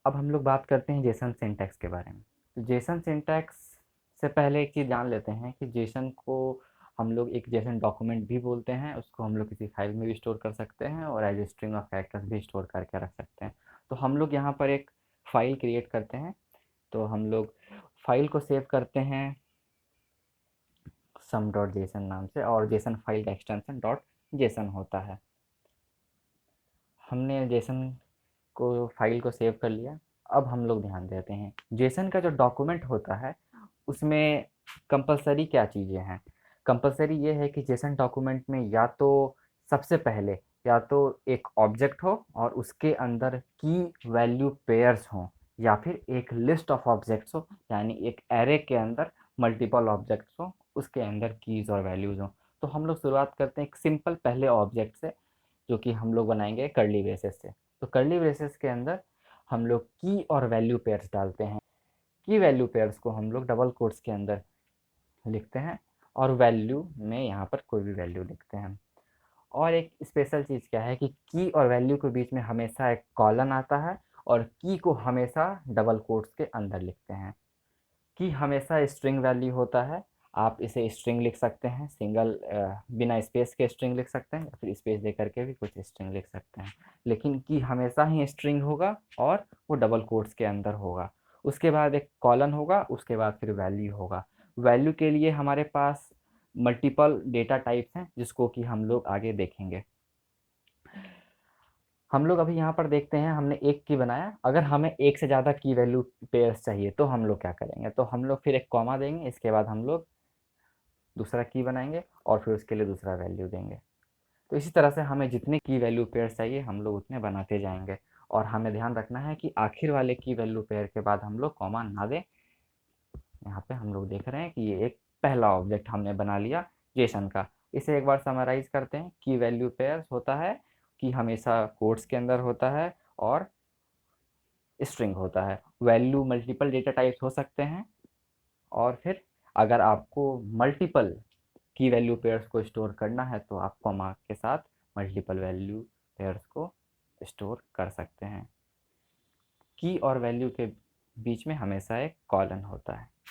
अब हम लोग बात करते हैं जेसन सिंटैक्स के बारे में। तो जेसन सिंटैक्स से पहले एक चीज़ जान लेते हैं कि जेसन को हम लोग एक जेसन डॉक्यूमेंट भी बोलते हैं, उसको हम लोग किसी फाइल में भी स्टोर कर सकते हैं और as a string of characters भी स्टोर करके रख सकते हैं। तो हम लोग यहाँ पर एक फ़ाइल क्रिएट करते हैं। तो हम लोग फाइल को सेव करते हैं सम डॉट जेसन नाम से, और जेसन फाइल का एक्सटेंशन डॉट जेसन होता है। हमने जेसन को फाइल को सेव कर लिया। अब हम लोग ध्यान देते हैं जेसन का जो डॉक्यूमेंट होता है उसमें कंपलसरी क्या चीज़ें हैं। कंपलसरी ये है कि जेसन डॉक्यूमेंट में या तो सबसे पहले या तो एक ऑब्जेक्ट हो और उसके अंदर की वैल्यू पेयर्स हों, या फिर एक लिस्ट ऑफ ऑब्जेक्ट्स हो, यानी एक एरे के अंदर मल्टीपल ऑब्जेक्ट्स हो, उसके अंदर कीज़ और वैल्यूज़ हों। तो हम लोग शुरुआत करते हैं एक सिंपल पहले ऑब्जेक्ट से, जो कि हम लोग बनाएंगे कर्ली ब्रेसेस से। तो कर्ली ब्रेसेस के अंदर हम लोग की और वैल्यू पेयर्स डालते हैं। की वैल्यू पेयर्स को हम लोग डबल कोट्स के अंदर लिखते हैं और वैल्यू में यहाँ पर कोई भी वैल्यू लिखते हैं। और एक स्पेशल चीज़ क्या है कि की और वैल्यू के बीच में हमेशा एक कॉलन आता है, और की को हमेशा डबल कोट्स के अंदर लिखते हैं। की हमेशा स्ट्रिंग वैल्यू होता है। आप इसे स्ट्रिंग लिख सकते हैं, सिंगल बिना स्पेस के स्ट्रिंग लिख सकते हैं, या फिर स्पेस दे करके भी कुछ स्ट्रिंग लिख सकते हैं। लेकिन की हमेशा ही स्ट्रिंग होगा और वो डबल कोट्स के अंदर होगा। उसके बाद एक कॉलन होगा, उसके बाद फिर वैल्यू होगा। वैल्यू के लिए हमारे पास मल्टीपल डेटा टाइप्स हैं, जिसको कि हम लोग आगे देखेंगे। हम लोग अभी यहाँ पर देखते हैं, हमने एक की बनाया। अगर हमें एक से ज़्यादा की वैल्यू पेयर्स चाहिए तो हम लोग क्या करेंगे, तो हम लोग फिर एक कॉमा देंगे, इसके बाद हम लोग दूसरा की बनाएंगे और फिर उसके लिए दूसरा वैल्यू देंगे। तो इसी तरह से हमें जितने की वैल्यू पेयर्स चाहिए हम लोग उतने बनाते जाएंगे। और हमें ध्यान रखना है कि आखिर वाले की वैल्यू पेयर के बाद हम लोग कॉमा ना दें। यहाँ पे हम लोग देख रहे हैं कि ये एक पहला ऑब्जेक्ट हमने बना लिया जेसन का। इसे एक बार समराइज करते हैं। की वैल्यू पेयर्स होता है कि हमेशा कोट्स के अंदर होता है और स्ट्रिंग होता है। वैल्यू मल्टीपल डेटा टाइप्स हो सकते हैं, और फिर अगर आपको मल्टीपल की वैल्यू पेयर्स को स्टोर करना है तो आप कॉमा के साथ मल्टीपल वैल्यू पेयर्स को स्टोर कर सकते हैं। की और वैल्यू के बीच में हमेशा एक कॉलन होता है।